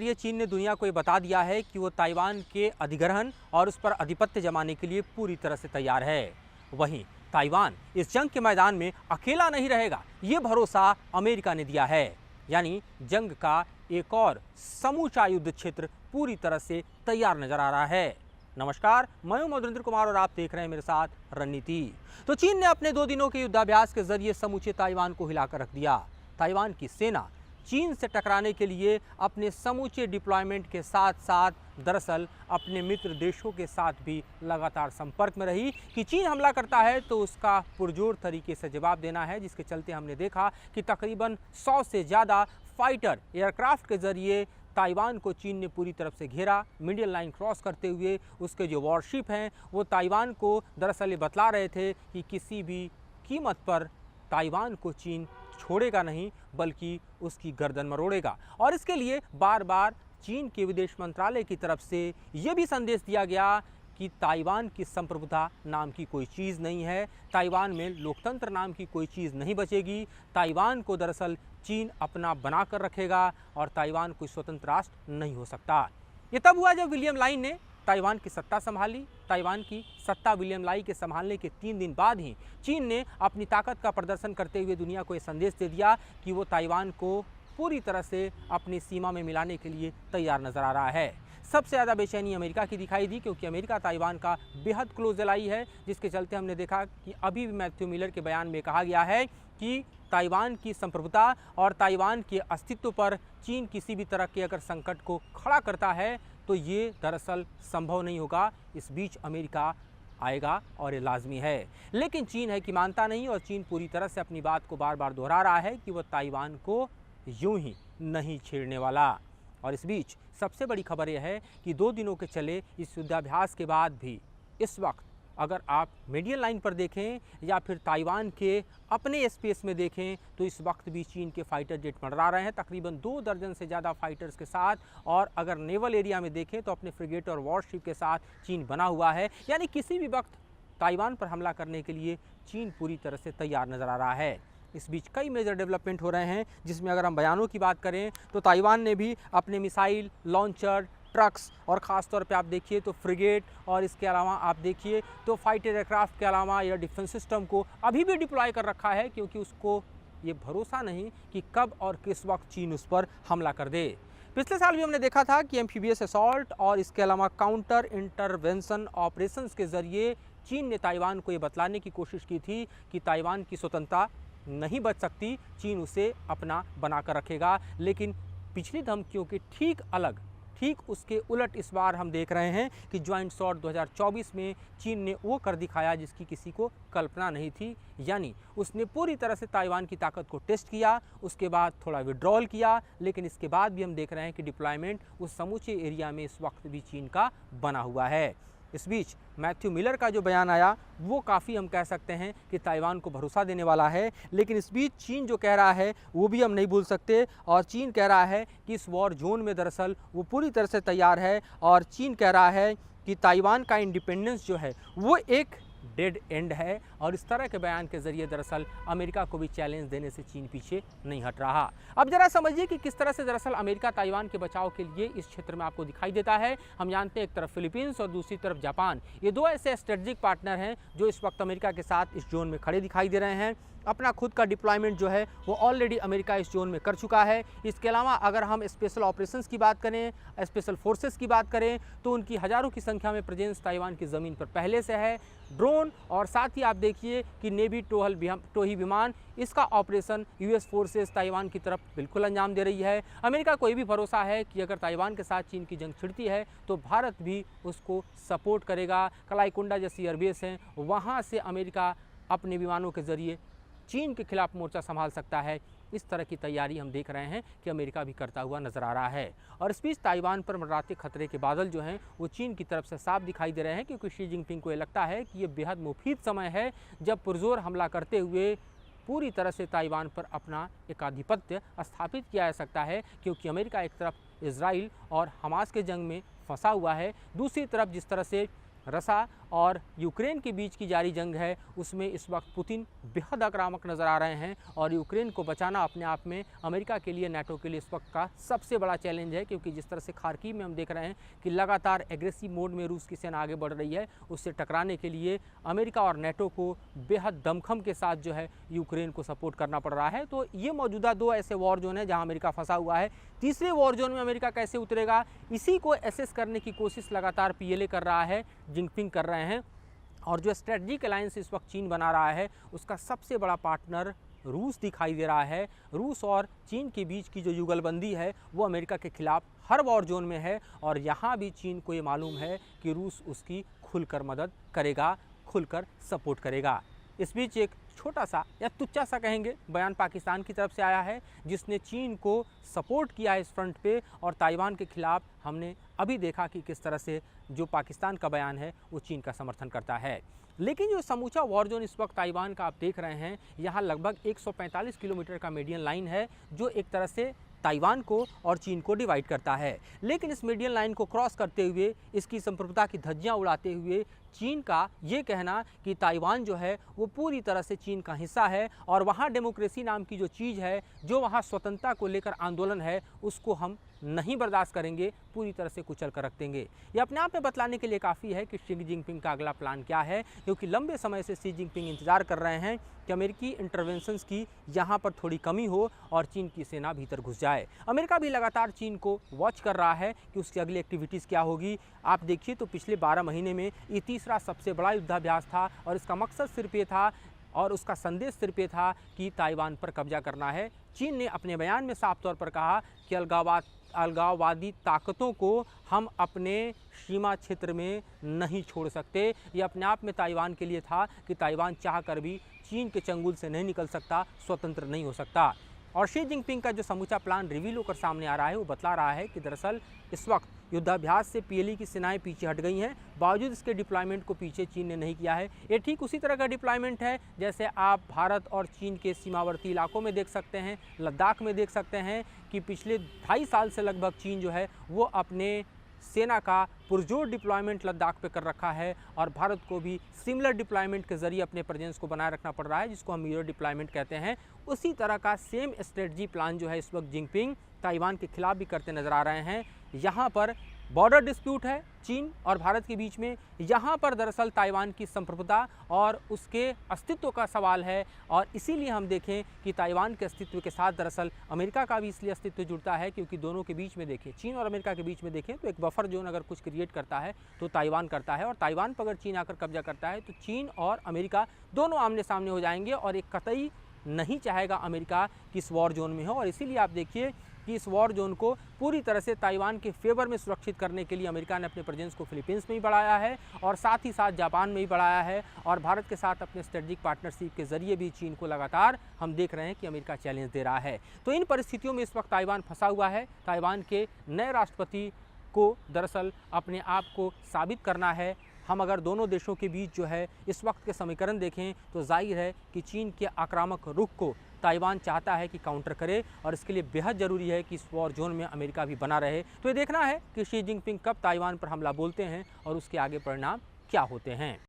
ये चीन ने दुनिया को ये बता दिया है कि वो ताइवान के अधिग्रहण और उस पर आधिपत्य जमाने के लिए पूरी तरह से तैयार है। वहीं ताइवान इस जंग के मैदान में अकेला नहीं रहेगा, ये भरोसा अमेरिका ने दिया है। यानी जंग का एक और समूचा युद्ध क्षेत्र पूरी तरह से तैयार नजर आ रहा है। नमस्कार, मैं हूं मधुरेंद्र कुमार और आप देख रहे हैं मेरे साथ रणनीति। तो चीन ने अपने 2 दिनों के युद्धाभ्यास के जरिए समूचे ताइवान को हिलाकर रख दिया। ताइवान की सेना चीन से टकराने के लिए अपने समूचे डिप्लॉयमेंट के साथ साथ दरअसल अपने मित्र देशों के साथ भी लगातार संपर्क में रही कि चीन हमला करता है तो उसका पुरजोर तरीके से जवाब देना है, जिसके चलते हमने देखा कि तकरीबन 100 से ज़्यादा फाइटर एयरक्राफ्ट के जरिए ताइवान को चीन ने पूरी तरफ से घेरा। मीडियम लाइन क्रॉस करते हुए उसके जो वॉरशिप हैं वो ताइवान को दरअसल ये बतला रहे थे कि किसी भी कीमत पर ताइवान को चीन छोड़ेगा नहीं, बल्कि उसकी गर्दन मरोड़ेगा। और इसके लिए बार बार चीन के विदेश मंत्रालय की तरफ से ये भी संदेश दिया गया कि ताइवान की संप्रभुता नाम की कोई चीज़ नहीं है, ताइवान में लोकतंत्र नाम की कोई चीज़ नहीं बचेगी। ताइवान को दरअसल चीन अपना बना कर रखेगा और ताइवान कोई स्वतंत्र राष्ट्र नहीं हो सकता। ये तब हुआ जब विलियम लाइन ने ताइवान की सत्ता संभाली। ताइवान की सत्ता विलियम लाई के संभालने के 3 दिन बाद ही चीन ने अपनी ताकत का प्रदर्शन करते हुए दुनिया को यह संदेश दे दिया कि वो ताइवान को पूरी तरह से अपनी सीमा में मिलाने के लिए तैयार नजर आ रहा है। सबसे ज़्यादा बेचैनी अमेरिका की दिखाई दी, क्योंकि अमेरिका ताइवान का बेहद क्लोज एलाई है, जिसके चलते हमने देखा कि अभी भी मैथ्यू मिलर के बयान में कहा गया है कि ताइवान की संप्रभुता और ताइवान के अस्तित्व पर चीन किसी भी तरह के अगर संकट को खड़ा करता है तो ये दरअसल संभव नहीं होगा। इस बीच अमेरिका आएगा और ये लाजमी है। लेकिन चीन है कि मानता नहीं, और चीन पूरी तरह से अपनी बात को बार बार दोहरा रहा है कि वह ताइवान को यूं ही नहीं छेड़ने वाला। और इस बीच सबसे बड़ी खबर यह है कि 2 दिनों के चले इस युद्धाभ्यास के बाद भी इस वक्त अगर आप मीडियम लाइन पर देखें या फिर ताइवान के अपने स्पेस में देखें तो इस वक्त भी चीन के फाइटर जेट मंडरा रहे हैं, तकरीबन 2 दर्जन से ज़्यादा फाइटर्स के साथ। और अगर नेवल एरिया में देखें तो अपने फ्रिगेट और वॉरशिप के साथ चीन बना हुआ है। यानी किसी भी वक्त ताइवान पर हमला करने के लिए चीन पूरी तरह से तैयार नजर आ रहा है। इस बीच कई मेजर डेवलपमेंट हो रहे हैं, जिसमें अगर हम बयानों की बात करें तो ताइवान ने भी अपने मिसाइल लॉन्चर, ट्रक्स और ख़ास तौर पे आप देखिए तो फ्रिगेट और इसके अलावा आप देखिए तो फाइटर एयरक्राफ्ट के अलावा एयर डिफेंस सिस्टम को अभी भी डिप्लॉय कर रखा है, क्योंकि उसको ये भरोसा नहीं कि कब और किस वक्त चीन उस पर हमला कर दे। पिछले साल भी हमने देखा था कि एम्फीबियस असॉल्ट और इसके अलावा काउंटर इंटरवेंशन ऑपरेशंस के जरिए चीन ने ताइवान को ये बतलाने की कोशिश की थी कि ताइवान की स्वतंत्रता नहीं बच सकती, चीन उसे अपना बनाकर रखेगा। लेकिन पिछली धमकियों के ठीक उसके उलट इस बार हम देख रहे हैं कि ज्वाइंट स्वॉर्ड 2024 में चीन ने वो कर दिखाया जिसकी किसी को कल्पना नहीं थी। यानी उसने पूरी तरह से ताइवान की ताकत को टेस्ट किया, उसके बाद थोड़ा विड्रॉल किया, लेकिन इसके बाद भी हम देख रहे हैं कि डिप्लॉयमेंट उस समूचे एरिया में इस वक्त भी चीन का बना हुआ है। इस बीच मैथ्यू मिलर का जो बयान आया वो काफ़ी हम कह सकते हैं कि ताइवान को भरोसा देने वाला है। लेकिन इस बीच चीन जो कह रहा है वो भी हम नहीं भूल सकते, और चीन कह रहा है कि इस वॉर जोन में दरअसल वो पूरी तरह से तैयार है। और चीन कह रहा है कि ताइवान का इंडिपेंडेंस जो है वो एक डेड एंड है। और इस तरह के बयान के जरिए दरअसल अमेरिका को भी चैलेंज देने से चीन पीछे नहीं हट रहा। अब जरा समझिए कि किस तरह से दरअसल अमेरिका ताइवान के बचाव के लिए इस क्षेत्र में आपको दिखाई देता है। हम जानते हैं एक तरफ फिलीपींस और दूसरी तरफ जापान, ये 2 ऐसे स्ट्रेटेजिक पार्टनर हैं जो इस वक्त अमेरिका के साथ इस जोन में खड़े दिखाई दे रहे हैं। अपना खुद का डिप्लॉयमेंट जो है वो ऑलरेडी अमेरिका इस जोन में कर चुका है। इसके अलावा अगर हम स्पेशल ऑपरेशंस की बात करें, स्पेशल फोर्सेस की बात करें, तो उनकी हज़ारों की संख्या में प्रेजेंस ताइवान की ज़मीन पर पहले से है। ड्रोन और साथ ही आप देखिए कि नेवी टोही विमान, इसका ऑपरेशन यूएस फोर्सेस ताइवान की तरफ बिल्कुल अंजाम दे रही है। अमेरिका को ये भी भरोसा है कि अगर ताइवान के साथ चीन की जंग छिड़ती है तो भारत भी उसको सपोर्ट करेगा। कलाईकुंडा जैसी एयरबेस हैं, वहाँ से अमेरिका अपने विमानों के जरिए चीन के खिलाफ मोर्चा संभाल सकता है। इस तरह की तैयारी हम देख रहे हैं कि अमेरिका भी करता हुआ नजर आ रहा है। और इस बीच ताइवान पर मंडराते खतरे के बादल जो हैं वो चीन की तरफ से साफ दिखाई दे रहे हैं, क्योंकि शी जिनपिंग को ये लगता है कि ये बेहद मुफीद समय है जब पुरजोर हमला करते हुए पूरी तरह से ताइवान पर अपना एक आधिपत्य स्थापित किया जा सकता है। क्योंकि अमेरिका एक तरफ इजराइल और हमास के जंग में फंसा हुआ है, दूसरी तरफ जिस तरह से रसा और यूक्रेन के बीच की जारी जंग है उसमें इस वक्त पुतिन बेहद आक्रामक नज़र आ रहे हैं और यूक्रेन को बचाना अपने आप में अमेरिका के लिए, नाटो के लिए इस वक्त का सबसे बड़ा चैलेंज है, क्योंकि जिस तरह से खार्किव में हम देख रहे हैं कि लगातार एग्रेसिव मोड में रूस की सेना आगे बढ़ रही है, उससे टकराने के लिए अमेरिका और नाटो को बेहद दमखम के साथ जो है यूक्रेन को सपोर्ट करना पड़ रहा है। तो ये मौजूदा दो ऐसे वॉर जोन है जहाँ अमेरिका फंसा हुआ है। तीसरे वॉर जोन में अमेरिका कैसे उतरेगा, इसी को एसेस करने की कोशिश लगातार पीएलए कर रहा है, जिनपिंग कर रहे हैं। और जो स्ट्रेटजिक अलायंस इस वक्त चीन बना रहा है उसका सबसे बड़ा पार्टनर रूस दिखाई दे रहा है। रूस और चीन के बीच की जो युगलबंदी है वो अमेरिका के खिलाफ हर वॉर जोन में है और यहाँ भी चीन को ये मालूम है कि रूस उसकी खुलकर मदद करेगा, खुलकर सपोर्ट करेगा। इस बीच एक छोटा सा या तुच्चा सा कहेंगे बयान पाकिस्तान की तरफ से आया है, जिसने चीन को सपोर्ट किया है इस फ्रंट पे, और ताइवान के खिलाफ हमने अभी देखा कि किस तरह से जो पाकिस्तान का बयान है वो चीन का समर्थन करता है। लेकिन जो समूचा वॉर जोन इस वक्त ताइवान का आप देख रहे हैं, यहाँ लगभग 145 किलोमीटर का मीडियन लाइन है जो एक तरह से ताइवान को और चीन को डिवाइड करता है। लेकिन इस मीडियन लाइन को क्रॉस करते हुए, इसकी संप्रभुता की धज्जियां उड़ाते हुए चीन का ये कहना कि ताइवान जो है वो पूरी तरह से चीन का हिस्सा है और वहाँ डेमोक्रेसी नाम की जो चीज़ है, जो वहाँ स्वतंत्रता को लेकर आंदोलन है, उसको हम नहीं बर्दाश्त करेंगे, पूरी तरह से कुचल कर रख देंगे। ये अपने आप में बतलाने के लिए काफ़ी है कि शी जिनपिंग का अगला प्लान क्या है, क्योंकि लंबे समय से शी जिनपिंग इंतजार कर रहे हैं कि अमेरिकी इंटरवेंशंस की यहाँ पर थोड़ी कमी हो और चीन की सेना भीतर घुस जाए। अमेरिका भी लगातार चीन को वॉच कर रहा है कि उसकी अगली एक्टिविटीज़ क्या होगी। आप देखिए तो पिछले 12 महीने में ये तीसरा सबसे बड़ा युद्धाभ्यास था और इसका मकसद सिर्फ ये था और उसका संदेश सिर्फ ये था कि ताइवान पर कब्जा करना है। चीन ने अपने बयान में साफ तौर पर कहा कि अलगाववादी ताकतों को हम अपने सीमा क्षेत्र में नहीं छोड़ सकते। ये अपने आप में ताइवान के लिए था कि ताइवान चाह कर भी चीन के चंगुल से नहीं निकल सकता, स्वतंत्र नहीं हो सकता। और शी जिनपिंग का जो समूचा प्लान रिवील होकर सामने आ रहा है वो बतला रहा है कि दरअसल इस वक्त युद्धाभ्यास से पीएलए की सेनाएं पीछे हट गई हैं, बावजूद इसके डिप्लॉयमेंट को पीछे चीन ने नहीं किया है। ये ठीक उसी तरह का डिप्लॉयमेंट है जैसे आप भारत और चीन के सीमावर्ती इलाकों में देख सकते हैं, लद्दाख में देख सकते हैं कि पिछले 2.5 साल से लगभग चीन जो है वो अपने सेना का पुरजोर डिप्लॉयमेंट लद्दाख पे कर रखा है और भारत को भी सिमिलर डिप्लॉयमेंट के जरिए अपने प्रेजेंस को बनाए रखना पड़ रहा है, जिसको हम मिरर डिप्लॉयमेंट कहते हैं। उसी तरह का सेम स्ट्रेटजी प्लान जो है इस वक्त जिनपिंग ताइवान के खिलाफ भी करते नजर आ रहे हैं। यहाँ पर बॉर्डर डिस्प्यूट है चीन और भारत के बीच में, यहाँ पर दरअसल ताइवान की संप्रभुता और उसके अस्तित्व का सवाल है और इसीलिए हम देखें कि ताइवान के अस्तित्व के साथ दरअसल अमेरिका का भी इसलिए अस्तित्व जुड़ता है क्योंकि दोनों के बीच में देखें, चीन और अमेरिका के बीच में देखें तो एक बफर जोन अगर कुछ क्रिएट करता है तो ताइवान करता है और ताइवान पर अगर चीन आकर कब्जा करता है तो चीन और अमेरिका दोनों आमने सामने हो जाएंगे और एक कतई नहीं चाहेगा अमेरिका कि इस वॉर जोन में हो। और इसीलिए आप देखिए कि इस वॉर जोन को पूरी तरह से ताइवान के फेवर में सुरक्षित करने के लिए अमेरिका ने अपने प्रेजेंस को फिलीपींस में ही बढ़ाया है और साथ ही साथ जापान में ही बढ़ाया है और भारत के साथ अपने स्ट्रेटेजिक पार्टनरशिप के जरिए भी चीन को लगातार हम देख रहे हैं कि अमेरिका चैलेंज दे रहा है। तो इन परिस्थितियों में इस वक्त ताइवान फंसा हुआ है। ताइवान के नए राष्ट्रपति को दरअसल अपने आप को साबित करना है। हम अगर दोनों देशों के बीच जो है इस वक्त के समीकरण देखें तो जाहिर है कि चीन के आक्रामक रुख को ताइवान चाहता है कि काउंटर करे और इसके लिए बेहद ज़रूरी है कि इस वॉर जोन में अमेरिका भी बना रहे। तो ये देखना है कि शी जिनपिंग कब ताइवान पर हमला बोलते हैं और उसके आगे परिणाम क्या होते हैं।